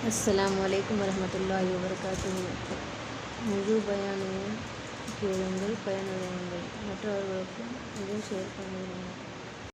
அஸ்ஸலாமு அலைக்கும் வரஹ்மத்துல்லாஹி வபரகாத்துஹு. முழு பயானையும் கேளுங்கள், பயனடையுங்கள். மற்றவர்களுக்கும் இதை ஷேர் பண்ணுங்கள்.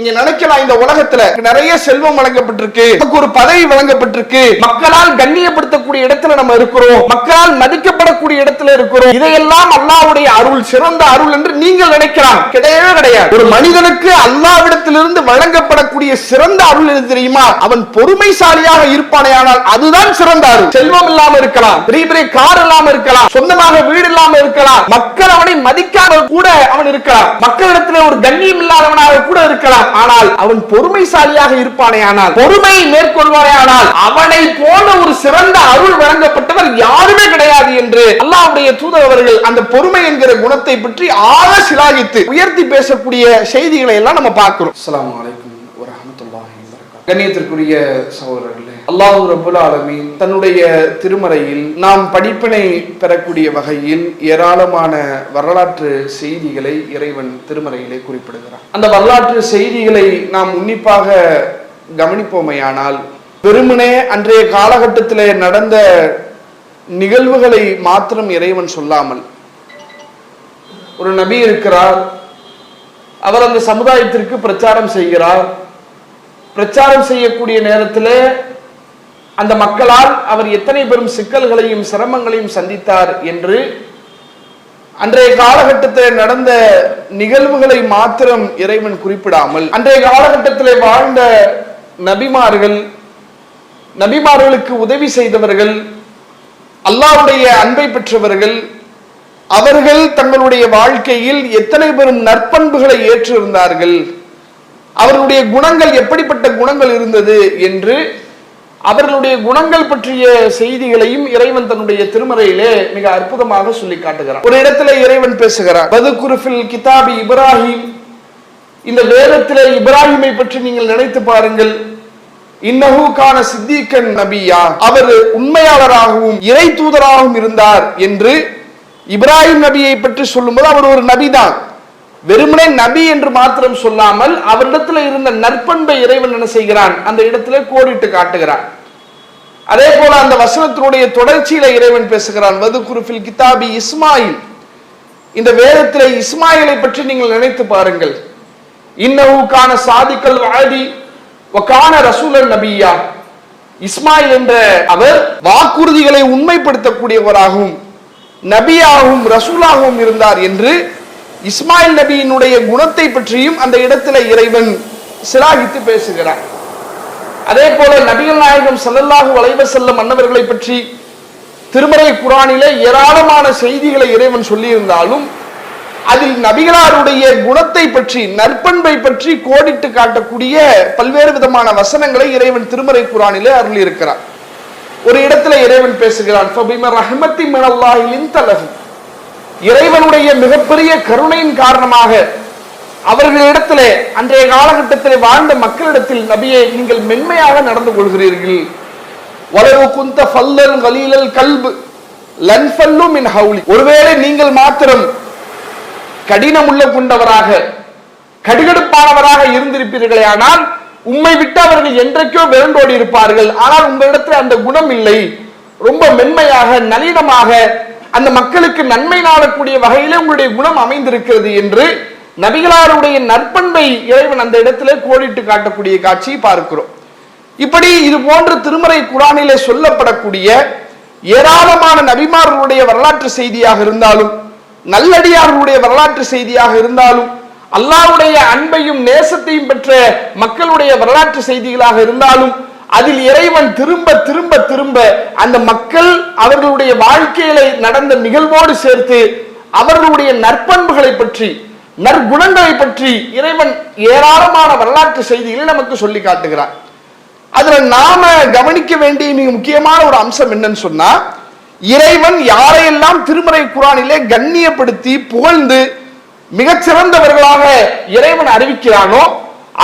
நீங்க நினைக்கலாம், இந்த உலகத்துல நிறைய செல்வம் வழங்கப்பட்டிருக்கு, நமக்கு ஒரு பதவி வழங்கப்பட்டிருக்கு, மக்களால் கண்ணியப்படுத்தக்கூடிய இடத்துல நம்ம இருக்கிறோம், மக்களால் மதிக்கப்படக்கூடிய இடத்துல இருக்கிறோம். இதையெல்லாம் அல்லாஹ்வுடைய அருள், சிறந்த அருள் என்று நீங்கள் நினைக்கலாம். கிடையவே கிடையாது. ஒரு மனிதனுக்கு அல்லாஹ்விடத்திலிருந்து வழங்கப்படக்கூடிய சிறந்த அருள் எது தெரியுமா? அவன் பொறுமைசாலியாக இருப்பானேயானால் அதுதான் சிறந்த அருள். செல்வம் இல்லாம இருக்கலாம், பெரிய பெரிய கார் இல்லாம இருக்கலாம், சொந்தமாக வீடு இல்லாம இருக்கலாம், மக்கள் அவனை மதிக்காம கூட அவன் இருக்கலாம், மக்களிடத்தில் ஒரு கண்ணியம் இல்லாதவனாக கூட இருக்கலாம். ஆனால் அவன் பொறுமைசாலியாக இருப்பானே, ஆனால் பொறுமையை மேற்கொள்வானே, ஆனால் அவனை போல ஒரு சிறந்த அருள் வழங்கப்பட்டவர் யாருமே கிடையாது என்று அல்லாஹ்வுடைய தூதர் அவர்கள் அந்த பொறுமை என்கிற குணத்தை பற்றி ஆழ சிலாகித்து உயர்த்தி பேசக்கூடிய செய்திகளை எல்லாம் நம்ம பார்க்கிறோம். அஸ்ஸலாமு அலைக்கும் வரஹ்மத்துல்லாஹி வபரகாத்துஹு. கண்ணியத்திற்குரிய சகோதரர்களே, அல்லாஹ் ரப்பல் ஆலமீன் தன்னுடைய திருமறையில் நாம் படிப்பினை பெறக்கூடிய வகையில் ஏராளமான வரலாற்று செய்திகளை இறைவன் திருமறையிலே குறிப்பிடுகிறார். அந்த வரலாற்று செய்திகளை நாம் உன்னிப்பாக கவனிப்போமையானால் வெறுமனே அன்றைய காலகட்டத்திலே நடந்த நிகழ்வுகளை மாத்திரம் இறைவன் சொல்லாமல், ஒரு நபி இருக்கிறார், அவர் அந்த சமுதாயத்திற்கு பிரச்சாரம் செய்கிறார். பிரச்சாரம் செய்யக்கூடிய நேரத்தில் அந்த மக்களால் அவர் எத்தனை பெரும் சிக்கல்களையும் சிரமங்களையும் சந்தித்தார் என்று அன்றைய காலகட்டத்தில் நடந்த நிகழ்வுகளை மாத்திரம் இறைவன் குறிப்பிடாமல், அன்றைய காலகட்டத்தில் வாழ்ந்த நபிமார்கள், நபிமார்களுக்கு உதவி செய்தவர்கள், அல்லாஹ்வுடைய அன்பை பெற்றவர்கள், அவர்கள் தங்களுடைய வாழ்க்கையில் எத்தனை பெரும் நற்பண்புகளை ஏற்றிருந்தார்கள், அவர்களுடைய குணங்கள் எப்படிப்பட்ட குணங்கள் இருந்தது என்று அவர்களுடைய குணங்கள் பற்றிய செய்திகளையும் இறைவன் தன்னுடைய திருமறையிலே மிக அற்புதமாக சொல்லி காட்டுகிறார். ஒரு இடத்துல இறைவன் பேசுகிறார், வதுகுரு ஃபில் கிதாபி இப்ராஹிம், இந்த வேதத்திலே இப்ராஹிமை பற்றி நீங்கள் நினைத்து பாருங்கள், இன்னஹு கான சித்தீக்கன் நபியா, அவர் உண்மையாளராகவும் இறை தூதராகவும் இருந்தார் என்று இப்ராஹிம் நபியை பற்றி சொல்லும்போது அவர் ஒரு நபிதான். வெறுமனே நபி என்று மாத்திரம் சொல்லாமல் அவரிடத்தில் இருந்த நற்பண்பை இறைவன் என்ன செய்கிறான், அந்த இடத்திலே கோடிட்டு காட்டுகிறான். அதே போல அந்த வசனத்தினுடைய தொடர்ச்சியில இறைவன் பேசுகிறான், வதுகுரு ஃபில் கிதாபி இஸ்மாயில், இந்த வேதத்திலே இஸ்மாயிலை பற்றி நீங்கள் நினைத்து பாருங்கள், இன்னஹு கான சாதிக்கல் வாதி வகான ரசூலன் நபியா, இஸ்மாயில் என்ற அவர் வாக்குறுதிகளை உண்மைப்படுத்தக்கூடியவராகவும் நபியாகவும் ரசூலாகவும் இருந்தார் என்று இஸ்மாயில் நபியினுடைய குணத்தை பற்றியும் அந்த இடத்துல இறைவன் சிலாகித்து பேசுகிறார். அதே போல நபிகள் நாயகம் ஸல்லல்லாஹு அலைஹி வஸல்லம் அன்னவர்களை பற்றி திருமறை குர்ஆனிலே ஏராளமான செய்திகளை இறைவன் சொல்லி இருந்தாலும் அதில் நபிகளாருடைய குணத்தை பற்றி, நற்பண்பை பற்றி கோடிட்டு காட்டக்கூடிய பல்வேறு விதமான வசனங்களை இறைவன் திருமறை குர்ஆனிலே அருளி இருக்கிறார். ஒரு இடத்துல இறைவன் பேசுகிறான், ஃபபிம ரஹ்மத்தி மினல்லாஹி லின்த லஹும், இறைவனுடைய மிகப்பெரிய கருணையின் காரணமாக அவர்களிடத்திலே, அன்றைய காலகட்டத்தில் வாழ்ந்த மக்களிடத்தில் நபியே நீங்கள் மென்மையாக நடந்து கொள்கிறீர்கள். வலவு குந்த ஃபல்லல் கலீலல் கல்ப் லன்ஃபல்லு மின் ஹவுலி, ஒருவேளை நீங்கள் மாத்திரம் கடினம் உள்ள கொண்டவராக கடுகடுப்பானவராக இருந்திருப்பீர்களே, ஆனால் உம்மை விட்டு அவர்கள் என்றைக்கோ விரண்டோடி இருப்பார்கள். ஆனால் உங்களிடத்தில் அந்த குணம் இல்லை, ரொம்ப மென்மையாக நளினமாக அந்த மக்களுக்கு நன்மை நாடக்கூடிய வகையிலே உங்களுடைய குணம் அமைந்திருக்கிறது என்று நபிகளாருடைய நற்பண்பை இறைவன் அந்த இடத்திலே கோடிட்டு காட்டக்கூடிய காட்சியை பார்க்கிறோம். இப்படி இது போன்ற திருமறை குர்ஆனிலே சொல்லப்படக்கூடிய ஏராளமான நபிமார்களுடைய வரலாற்று செய்தியாக இருந்தாலும், நல்லடியார்களுடைய வரலாற்று செய்தியாக இருந்தாலும், அல்லாஹ்வுடைய அன்பையும் நேசத்தையும் பெற்ற மக்களுடைய வரலாற்று செய்திகளாக இருந்தாலும், அதில் இறைவன் திரும்ப திரும்ப திரும்ப அந்த மக்கள் அவர்களுடைய வாழ்க்கையில நடந்த நிகழ்வோடு சேர்த்து அவர்களுடைய நற்பண்புகளை பற்றி, நற்குணங்களை பற்றி இறைவன் ஏராளமான வரலாற்று செய்திகளை நமக்கு சொல்லி காட்டுகிறார். அதுல நாம கவனிக்க வேண்டிய மிக முக்கியமான ஒரு அம்சம் என்னன்னு சொன்னா, இறைவன் யாரையெல்லாம் திருமறை குர்ஆனிலே கண்ணியப்படுத்தி புகழ்ந்து மிகச்சிறந்தவர்களாக இறைவன் அறிவிக்கிறானோ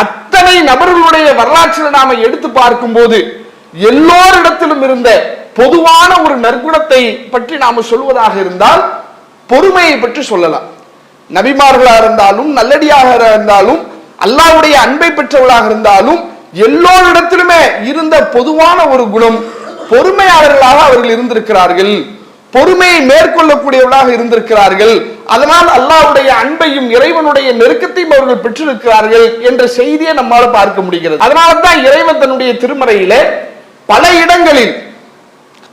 அத்தனை நபர்களுடைய வரலாற்றில் நாம எடுத்து பார்க்கும் போது எல்லோரிடத்திலும் இருந்த பொதுவான ஒரு நற்குணத்தை பற்றி நாம சொல்வதாக இருந்தால் பொறுமையை பற்றி சொல்லலாம். நபிமார்களாக இருந்தாலும், நல்லடியாக இருந்தாலும், அல்லாஹ்வுடைய அன்பை பெற்றவர்களாக இருந்தாலும் எல்லோரிடத்திலுமே இருந்த பொதுவான ஒரு குணம் பொறுமையாளர்களாக அவர்கள் இருந்திருக்கிறார்கள், பொறுமையை மேற்கொள்ளக்கூடியவர்களாக இருந்திருக்கிறார்கள். அதனால் அல்லாஹ்வுடைய அன்பையும் இறைவனுடைய நெருக்கத்தையும் அவர்கள் பெற்றிருக்கிறார்கள் என்ற செய்தியை நம்மால பார்க்க முடிகிறது. அதனால தான் இறைவன் தன்னுடைய திருமறையிலே பல இடங்களில்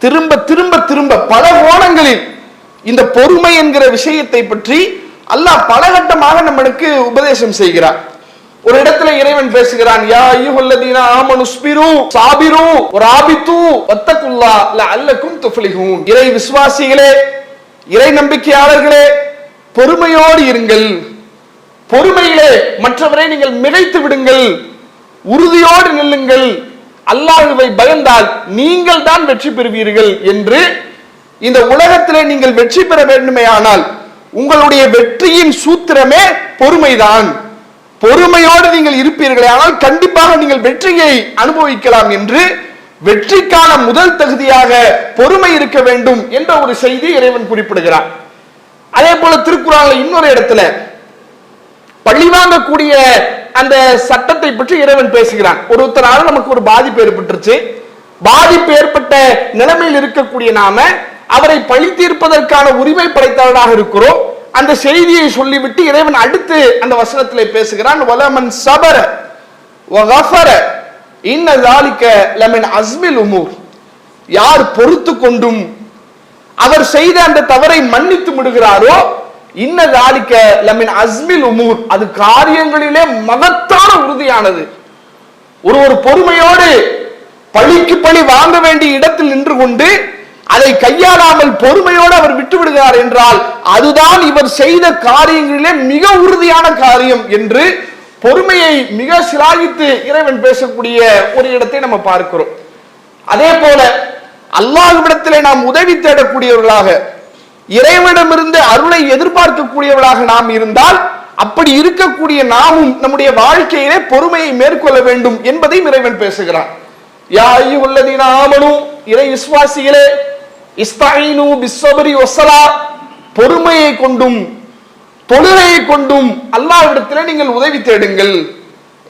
திரும்ப திரும்ப திரும்ப பல கோணங்களில் இந்த பொறுமை என்கிற விஷயத்தை பற்றி அல்லாஹ் பலகட்டமாக நம்மளுக்கு உபதேசம் செய்கிறார். ஒரு இடத்துல இறைவன் பேசுகிறான், யா அய்யுஹல்லதீன ஆமனு ஸ்பிரு சாபிரு வராபித்து வத்தகுல்லா லஅல்லகும் துஃப்லிஹூன். இறை விசுவாசிகளே, இறை நம்பிக்கையாளர்களே, பொறுமையோடு இருங்கள், பொறுமையிலே மற்றவரை நீங்கள் மிகைத்து விடுங்கள், உறுதியோடு நில்லுங்கள், அல்லாஹ்வை பயந்தால் நீங்கள் தான் வெற்றி பெறுவீர்கள் என்று. இந்த உலகத்திலே நீங்கள் வெற்றி பெற வேண்டுமேயானால் உங்களுடைய வெற்றியின் சூத்திரமே பொறுமைதான். பொறுமையோடு நீங்கள் இருப்பீர்களே ஆனால் கண்டிப்பாக நீங்கள் வெற்றியை அனுபவிக்கலாம் என்று, வெற்றிக்கான முதல் தகுதியாக பொறுமை இருக்க வேண்டும் என்ற ஒரு செய்தி இறைவன் குறிப்பிடுகிறார். அதே போல திருக்குறான்ல இன்னொரு இடத்துல பழி வாங்கக்கூடிய அந்த சட்டத்தை பற்றி இறைவன் பேசுகிறான். ஒருத்தரால நமக்கு ஒரு பாதிப்பு ஏற்பட்டுருச்சு, பாதிப்பு ஏற்பட்ட நிலைமையில் இருக்கக்கூடிய நாம அவரை பழி தீர்ப்பதற்கான உரிமை படைத்தவர்களாக இருக்கிறோம். அந்த செய்தியை சொல்லிவிட்டு இறைவன் அடுத்து அந்த வசனத்திலே பேசுகிறான், வலமன் சபர வகஃபர இன்ன ஸாலிக லமின் அஸ்மில் உமூர். யார் பொறுத்து கொண்டும் அவர் செய்த அந்த தவறை மன்னித்து விடுகிறாரோ, இன்ன ஸாலிக லமின் அஸ்மில் உமூர், அது காரியங்களிலே மகத்தான உறுதியானது. ஒரு பொறுமையோடு பழிக்கு பழி வாங்க வேண்டிய இடத்தில் நின்று கொண்டு அதை கையாளாமல் பொறுமையோடு அவர் விட்டு விடுகிறார் என்றால் அதுதான் இவர் செய்த காரியங்களிலே மிக உறுதியான காரியம் என்று பொறுமையை மிக சிலாகித்து இறைவன் பேசக்கூடிய ஒரு இடத்தை நம்ம பார்க்கிறோம். அதே போல அல்லாஹ்விடத்திலே நாம் உதவி தேடக்கூடியவர்களாக, இறைவனிடமிருந்து அருளை எதிர்பார்க்கக்கூடியவர்களாக நாம் இருந்தால், அப்படி இருக்கக்கூடிய நாமும் நம்முடைய வாழ்க்கையிலே பொறுமையை மேற்கொள்ள வேண்டும் என்பதையும் இறைவன் பேசுகிறான். யா அய்யுஹல்லதீன ஆமனு, இறை விசுவாசிகளே, இஸ்தஈனு பிஸ்ஸப்ரி வஸ்ஸலா, பொறுமையை கொண்டும் தொழுகையை கொண்டும் அல்லாஹ்விடத்திலே நீங்கள் உதவி தேடுங்கள்.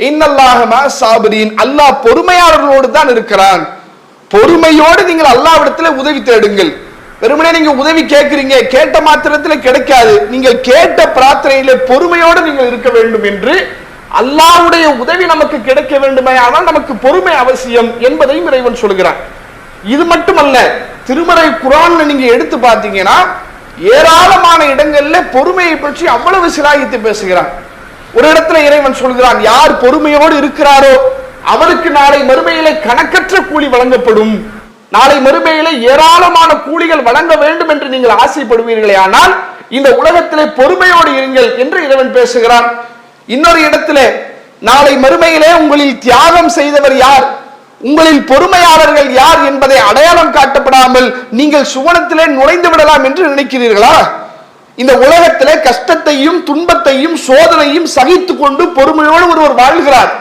இன்னல்லாஹ மஅஸ் ஸாபிரீன், அல்லாஹ் பொறுமையாளர்களோடு தான் இருக்கிறான். பொறுமையோடு நீங்கள் அல்லாஹ்விடத்திலே உதவி தேடுங்கள். வெறுமனே நீங்க உதவி கேட்கிறீங்க, கேட்ட மாத்திரத்தில் கிடைக்காது. நீங்கள் கேட்ட பிரார்த்தனையிலே பொறுமையோடு நீங்கள் இருக்க வேண்டும் என்று, அல்லாஹ்வுடைய உதவி நமக்கு கிடைக்க வேண்டுமே ஆனால் நமக்கு பொறுமை அவசியம் என்பதையும் இறைவன் சொல்கிறான். இது மட்டுமல்ல, திருமறை குர்ஆன்ல நீங்க எடுத்து பார்த்தீங்கன்னா ஏராளமான இடங்கள்ல பொறுமையை பற்றி அவ்வளவு சிலாகித்து பேசுகிறான். ஒரு இடத்துல இறைவன் சொல்கிறான், யார் பொறுமையோடு இருக்கிறாரோ அவருக்கு நாளை மறுமையிலே கணக்கற்ற கூலி வழங்கப்படும். நாளை மறுமையிலே ஏராளமான கூலிகள் வழங்க வேண்டும் என்று நீங்கள் ஆசைப்படுவீர்களே ஆனால் இந்த உலகத்திலே பொறுமையோடு இருங்கள் என்று இறைவன் பேசுகிறான். இன்னொரு இடத்துல, நாளை மறுமையிலே உங்களில் தியாகம் செய்தவர் யார், உங்களில் பொறுமையாளர்கள் யார் என்பதை அடையாளம் காட்டப்படாமல் நீங்கள் சுவனத்திலே நுழைந்து விடலாம் என்று நினைக்கிறீர்களா? இந்த உலகத்திலே கஷ்டத்தையும் துன்பத்தையும் சோதனையும் சகித்து கொண்டு பொறுமையோடு ஒருவர் வாழ்கிறார்.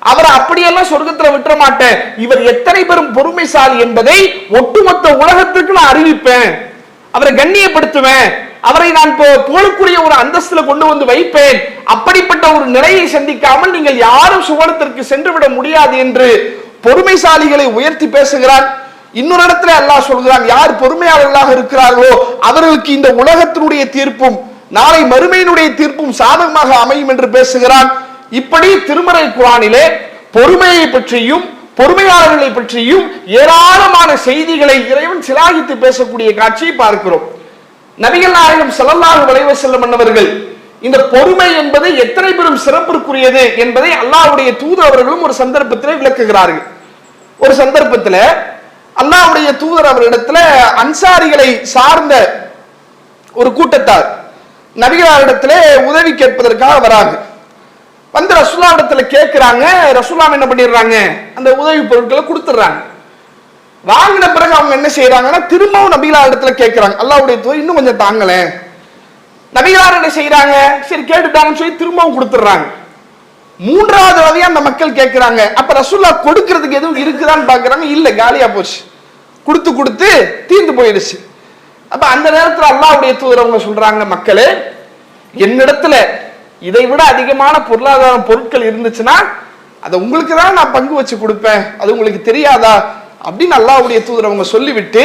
அவரை அப்படியெல்லாம் சொர்க்கத்துல விட்டுற மாட்டேன், இவர் எத்தனை பெரும் பொறுமைசாலி என்பதை ஒட்டுமொத்த உலகத்திற்கு நான் அறிவிப்பேன், அவரை கண்ணியப்படுத்துவேன், அவரை நான் போலக்கூடிய ஒரு அந்தஸ்துல கொண்டு வந்து வைப்பேன். அப்படிப்பட்ட ஒரு நிலையை சந்திக்காமல் நீங்கள் யாரும் சுவனத்திற்கு சென்று விட முடியாது என்று பொறுமைசாலிகளை உயர்த்தி பேசுகிறான். இன்னொரு இடத்துல அல்லாஹ் சொல்கிறான், யார் பொறுமையாளர்களாக இருக்கிறார்களோ அவர்களுக்கு இந்த உலகத்தினுடைய தீர்ப்பும் நாளை மறுமையினுடைய தீர்ப்பும் சாதகமாக அமையும் என்று பேசுகிறான். இப்படி திருமறை குர்ஆனிலே பொறுமையை பற்றியும் பொறுமையாளர்களை பற்றியும் ஏராளமான செய்திகளை இறைவன் சிலாகித்து பேசக்கூடிய காட்சியை பார்க்கிறோம். நபிகள் நாயகம் ஸல்லல்லாஹு அலைஹி வஸல்லம் அவர்கள் இந்த பொறுமை என்பது எத்தனை பெரும் சிறப்பிற்குரியது என்பதை அல்லாஹ்வுடைய தூதர் அவர்களும் ஒரு சந்தர்ப்பத்திலே விளக்குகிறார்கள். ஒரு சந்தர்ப்பத்தில் அல்லாஹ்வுடைய தூதர் அவரிடத்துல அன்சாரிகளை சார்ந்த ஒரு கூட்டத்தார் நபிகளிடத்திலே உதவி கேட்பதற்காக வராங்க. வந்து ரசூலுல்லாஹ் இடத்துல கேட்கிறாங்க. ரசூலுல்லாஹ் என்ன பண்ணிடுறாங்க, அந்த உதவி பொருட்களை கொடுத்துடுறாங்க. வாங்கின பிறகு அவங்க என்ன செய்யறாங்கன்னா திரும்பவும் நபிகளார் இடத்துல கேட்கிறாங்க, அல்லாஹ்வுடைய தூதர் இன்னும் கொஞ்சம் தாங்களே. நபிகளார் என்ன செய்யறாங்க, சரி கேட்டுட்டாங்கன்னு சொல்லி திரும்பவும் கொடுத்துடுறாங்க. மூன்றாவது தடவையா அந்த மக்கள் கேட்கிறாங்க. அப்ப ரசூலுல்லாஹ் கொடுக்கிறதுக்கு எதுவும் இருக்குதான்னு பாக்குறாங்க, இல்ல காலியா போச்சு, கொடுத்து கொடுத்து தீர்ந்து போயிடுச்சு. அப்ப அந்த நேரத்தில் அல்லாஹ்வுடைய தூதர் அவங்க சொல்றாங்க, மக்களே என்னிடத்துல இதை விட அதிகமான பொருளாதார பொருட்கள் இருந்துச்சுன்னா அதை உங்களுக்கு தான் நான் பங்கு வச்சு கொடுப்பேன், அது உங்களுக்கு தெரியாதா அப்படின்னு அல்லாஹ்வுடைய தூதர் அவங்க சொல்லிவிட்டு